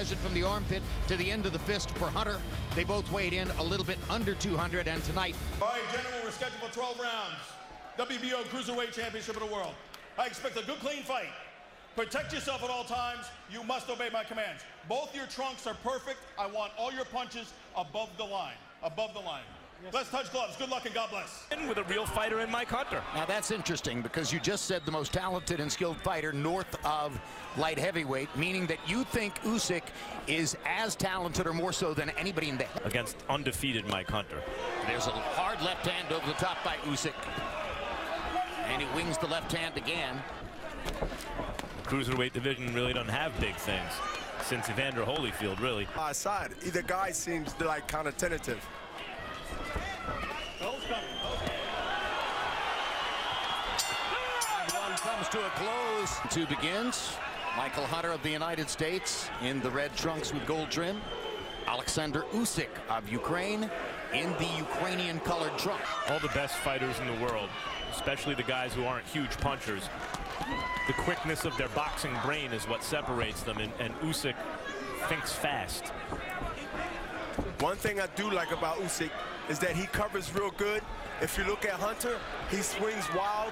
measured from the armpit to the end of the fist for Hunter. They both weighed in a little bit under 200, and tonight... All right, gentlemen, we're scheduled for 12 rounds. WBO Cruiserweight Championship of the World. I expect a good, clean fight. Protect yourself at all times. You must obey my commands. Both your trunks are perfect. I want all your punches above the line. Above the line. Yes. Let's touch gloves. Good luck and God bless. With a real fighter in Mike Hunter. Now that's interesting because you just said the most talented and skilled fighter north of light heavyweight, meaning that you think Usik is as talented or more so than anybody in the... Against undefeated Mike Hunter. There's a hard left hand over the top by Usik. And he wings the left hand again. The cruiserweight division really doesn't have big things since Evander Holyfield, really. Side, either guy seems like kind of tentative. One comes to a close. Two begins. Michael Hunter of the United States in the red trunks with gold trim. Alexandr Usik of Ukraine in the Ukrainian colored trunk. All the best fighters in the world, especially the guys who aren't huge punchers, the quickness of their boxing brain is what separates them, and Usik thinks fast. One thing I do like about Usik is that he covers real good. If you look at Hunter, he swings wild.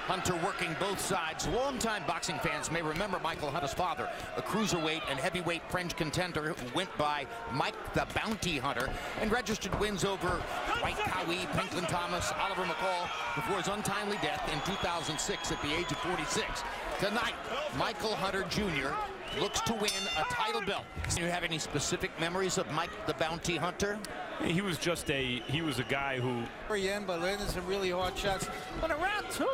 Hunter working both sides. Longtime boxing fans may remember Michael Hunter's father, a cruiserweight and heavyweight French contender who went by Mike the Bounty Hunter and registered wins over White Cowie, Pinklin Thomas, Oliver McCall before his untimely death in 2006 at the age of 46. Tonight, Michael Hunter Jr. looks to win a title belt. Do you have any specific memories of Mike the Bounty Hunter? He was a guy who... Very end, but landed some really hard shots. But around two,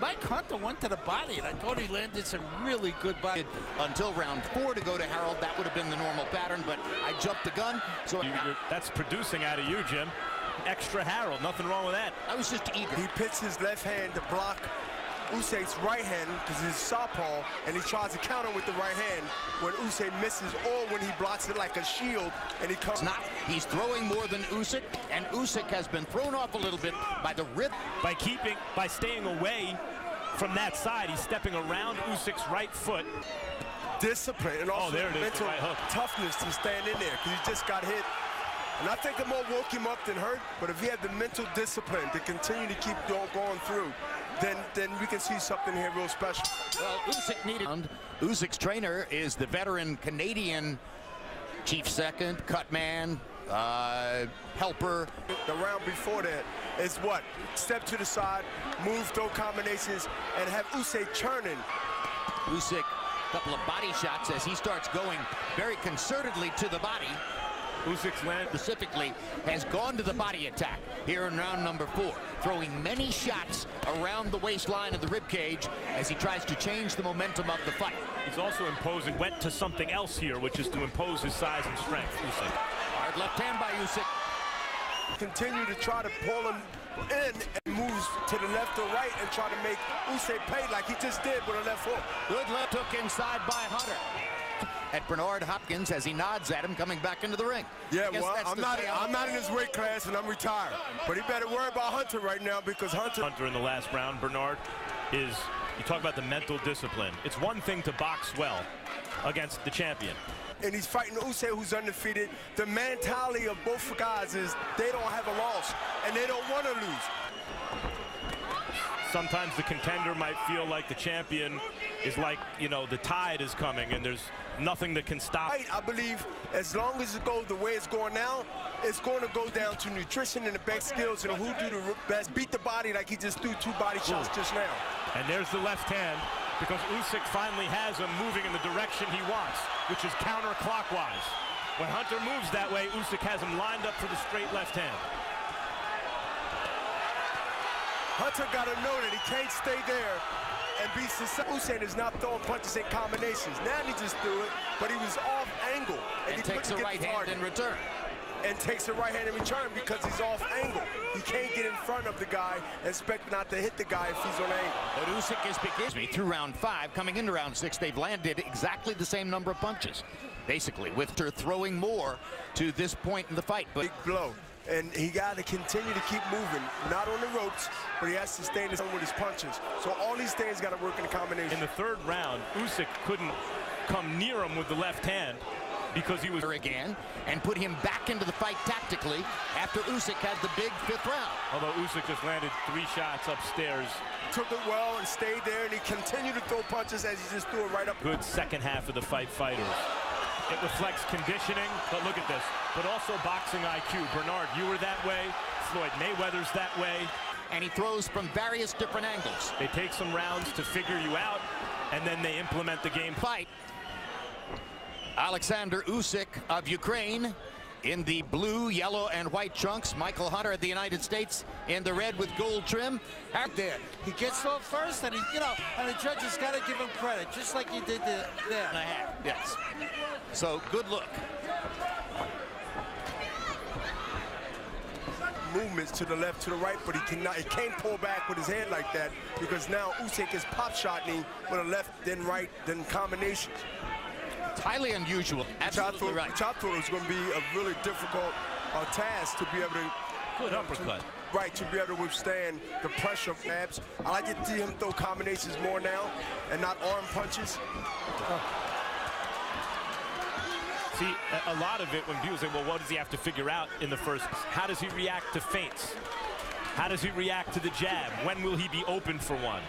Mike Hunter went to the body, and I thought he landed some really good body. Until round 4 to go to Harold, that would have been the normal pattern, but I jumped the gun. So that's producing out of you, Jim. Extra Harold, nothing wrong with that. I was just eager. He pits his left hand to block Usyk's right hand because he's southpaw, and he tries to counter with the right hand when Usyk misses, or when he blocks it like a shield and he comes. He's throwing more than Usyk, and Usyk has been thrown off a little bit by the rib. By staying away from that side, he's stepping around Usyk's right foot. Discipline and also mental right toughness to stand in there because he just got hit. And I think it more woke him up than hurt, but if he had the mental discipline to continue to keep going through, then we can see something here real special. Well, Usyk needed. Usyk's trainer is the veteran Canadian chief second, cut man, helper. The round before that is what? Step to the side, move, throw combinations, and have Usyk churning. Usyk, a couple of body shots as he starts going very concertedly to the body. Usyk's land specifically has gone to the body attack here in round number 4, throwing many shots around the waistline of the rib cage as he tries to change the momentum of the fight. He's also went to something else here, which is to impose his size and strength. Usik. Hard left hand by Usik. Continue to try to pull him in and moves to the left or right and try to make Usyk pay like he just did with a left hook. Good left hook inside by Hunter. At Bernard Hopkins as he nods at him coming back into the ring. Yeah, well, I'm not in his weight class and I'm retired. But he better worry about Hunter right now because Hunter in the last round, Bernard, you talk about the mental discipline. It's one thing to box well against the champion. And he's fighting Usyk, who's undefeated. The mentality of both guys is they don't have a loss and they don't want to lose. Sometimes the contender might feel like the champion is like, the tide is coming and there's nothing that can stop. I believe as long as it goes the way it's going now, it's going to go down to nutrition and the best skills and who do the best. Beat the body like he just threw 2 body shots just now. And there's the left hand because Usyk finally has him moving in the direction he wants, which is counterclockwise. When Hunter moves that way, Usyk has him lined up for the straight left hand. Hunter got to know that he can't stay there and be successful. Usyk is not throwing punches in combinations. Now he just threw it, but he was off angle. And he takes a right hand in return. And takes a right hand in return because he's off angle. He can't get in front of the guy and expect not to hit the guy if he's on angle. But Usyk is beginning through round 5. Coming into round 6, they've landed exactly the same number of punches. Basically, with her throwing more to this point in the fight. But big blow. And he got to continue to keep moving, not on the ropes, but he has to stay in the zone with his punches. So all these things got to work in a combination. In the 3rd round, Usyk couldn't come near him with the left hand because he was again and put him back into the fight tactically after Usik had the big 5th round. Although Usik just landed 3 shots upstairs. Took it well and stayed there, and he continued to throw punches as he just threw it right up. Good second half of the fight fighters. It reflects conditioning, but look at this. But also boxing IQ. Bernard, you were that way. Floyd Mayweather's that way. And he throws from various different angles. They take some rounds to figure you out, and then they implement the game. Fight. Alexandr Usik of Ukraine in the blue, yellow, and white trunks. Michael Hunter of the United States in the red with gold trim. Out there, he gets off first, and and the judges got to give him credit, just like he did there. And a half, yes. So good look. Movements to the left, to the right, but he can't pull back with his hand like that because now Usik is pop shotting with a left, then right, then combinations. It's highly unusual. Absolutely right. Chop throw is going to be a really difficult task to be able to. Good uppercut. To be able to withstand the pressure of abs. I like to see him throw combinations more now and not arm punches. See, a lot of it when people say, well, what does he have to figure out in the first? How does he react to feints? How does he react to the jab? When will he be open for one?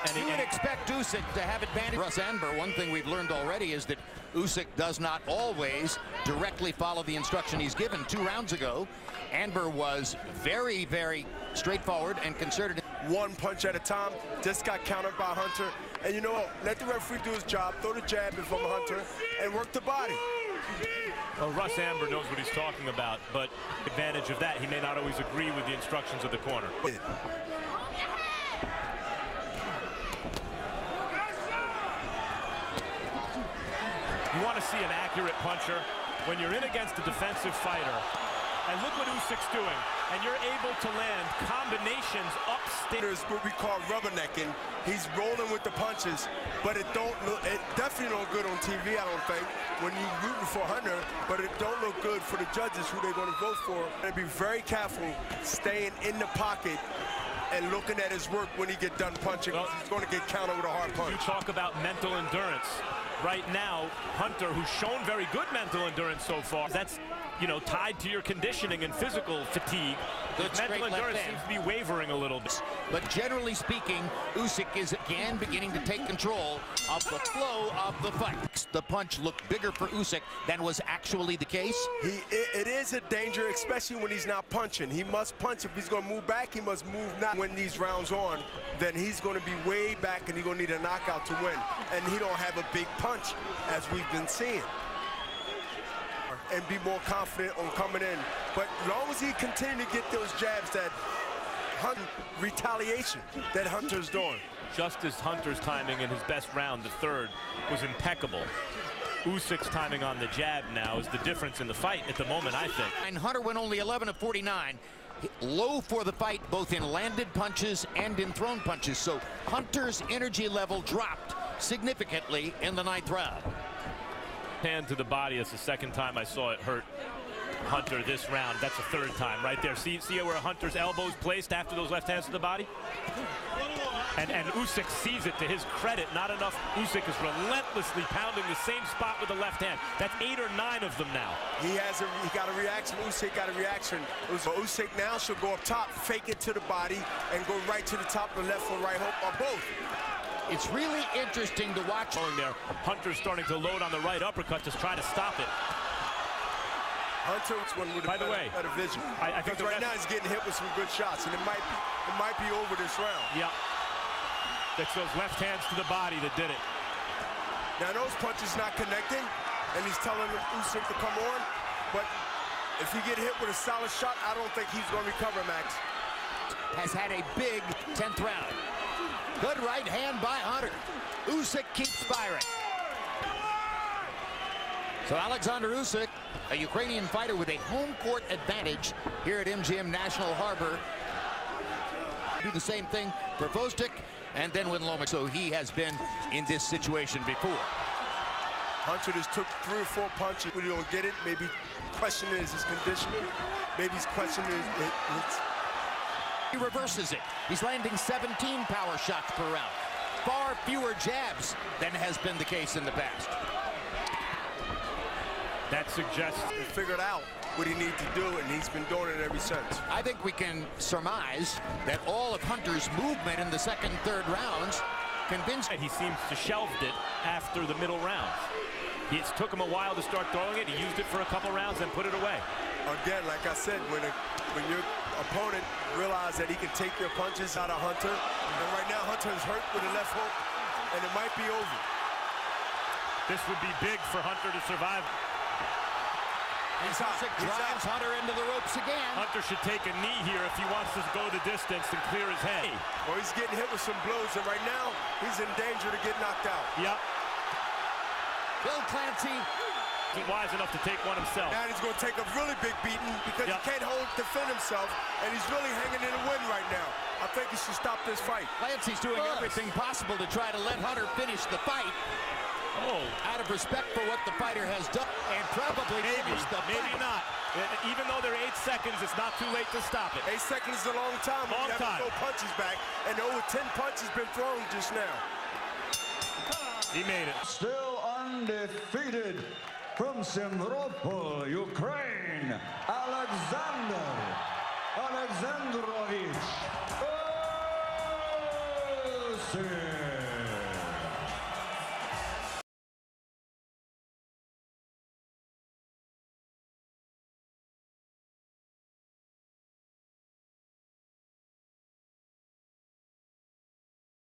And you would expect Usik to have advantage. Russ Anber, one thing we've learned already is that Usik does not always directly follow the instruction he's given. 2 rounds ago, Anber was very, very straightforward and concerted. One punch at a time, just got countered by Hunter. And you know what? Let the referee do his job, throw the jab if I'm Hunter, and work the body. Well, Russ Anber knows what he's talking about, but advantage of that, he may not always agree with the instructions of the corner. You want to see an accurate puncher when you're in against a defensive fighter. And look what Usyk's doing. And you're able to land combinations upstairs. What we call rubbernecking. He's rolling with the punches, but it definitely don't good on TV, I don't think, when you're rooting for Hunter, but it don't look good for the judges who they're going to vote for. And be very careful staying in the pocket and looking at his work when he get done punching. Well, he's going to get countered with a hard punch. You talk about mental endurance. Right now, Hunter, who's shown very good mental endurance so far, that's, tied to your conditioning and physical fatigue. His mental endurance seems to be wavering a little bit. But generally speaking, Usyk is again beginning to take control of the flow of the fight. The punch looked bigger for Usyk than was actually the case. It is a danger, especially when he's not punching. He must punch. If he's going to move back, he must move not. When these rounds on, then he's going to be way back and he's going to need a knockout to win. And he don't have a big punch, as we've been seeing. And be more confident on coming in. But as long as he continue to get those jabs, that retaliation that Hunter's doing. Just as Hunter's timing in his best round, the third, was impeccable. Usyk's timing on the jab now is the difference in the fight at the moment, I think. And Hunter went only 11 of 49. Low for the fight, both in landed punches and in thrown punches. So Hunter's energy level dropped significantly in the 9th round. Hand to the body. That's the second time I saw it hurt Hunter this round. That's the third time right there. See where Hunter's elbow's placed after those left hands to the body? And Usyk sees it to his credit. Not enough. Usyk is relentlessly pounding the same spot with the left hand. That's 8 or 9 of them now. He got a reaction. Usyk got a reaction. Usyk now should go up top, fake it to the body, and go right to the top of the left or right hook, or both. It's really interesting to watch. Going there, Hunter's starting to load on the right uppercut to try to stop it. Hunter's one with By the way, better vision. I think right now he's getting hit with some good shots, and it might be over this round. Yeah, it's those left hands to the body that did it. Now those punches not connecting, and he's telling Usyk to come on. But if he get hit with a solid shot, I don't think he's going to recover, Max. Has had a big 10th round. Good right hand by Hunter. Usyk keeps firing. So Alexandr Usik, a Ukrainian fighter with a home court advantage here at MGM National Harbor. Do the same thing for Vostok and then win Lomachenko. So he has been in this situation before. Hunter just took 3 or 4 punches. We don't get it. Maybe questioning is his conditioning. Maybe he's questioning his He reverses it. He's landing 17 power shots per round. far fewer jabs than has been the case in the past. That suggests He figured out what he needed to do, and he's been doing it ever since. I think we can surmise that all of Hunter's movement in the second and third rounds convinced. he seems to shelved it after the middle rounds. It took him a while to start throwing it. He used it for a couple rounds and put it away. Again, like I said, when your opponent realizes that he can take your punches out of Hunter, and right now Hunter is hurt with a left hook, and it might be over. This would be big for Hunter to survive. He's out. Drives Hunter into the ropes again. Hunter should take a knee here if he wants to go the distance and clear his head. Well, he's getting hit with some blows, and right now he's in danger to get knocked out. Yep. Bill Clancy. He's wise enough to take one himself. Now he's going to take a really big beating because he can't defend himself, and he's really hanging in the wind right now. I think he should stop this fight. Clancy's doing everything possible to try to let Hunter finish the fight. Oh, Out of respect for what the fighter has done, and probably finish the fight. maybe not. Even though they're 8 seconds, it's not too late to stop it. 8 seconds is a long time. Long you have time. to throw punches back, and over 10 punches been thrown just now. He made it. Still undefeated from Simferopol, Ukraine, Alexander Alexandrovich Usik.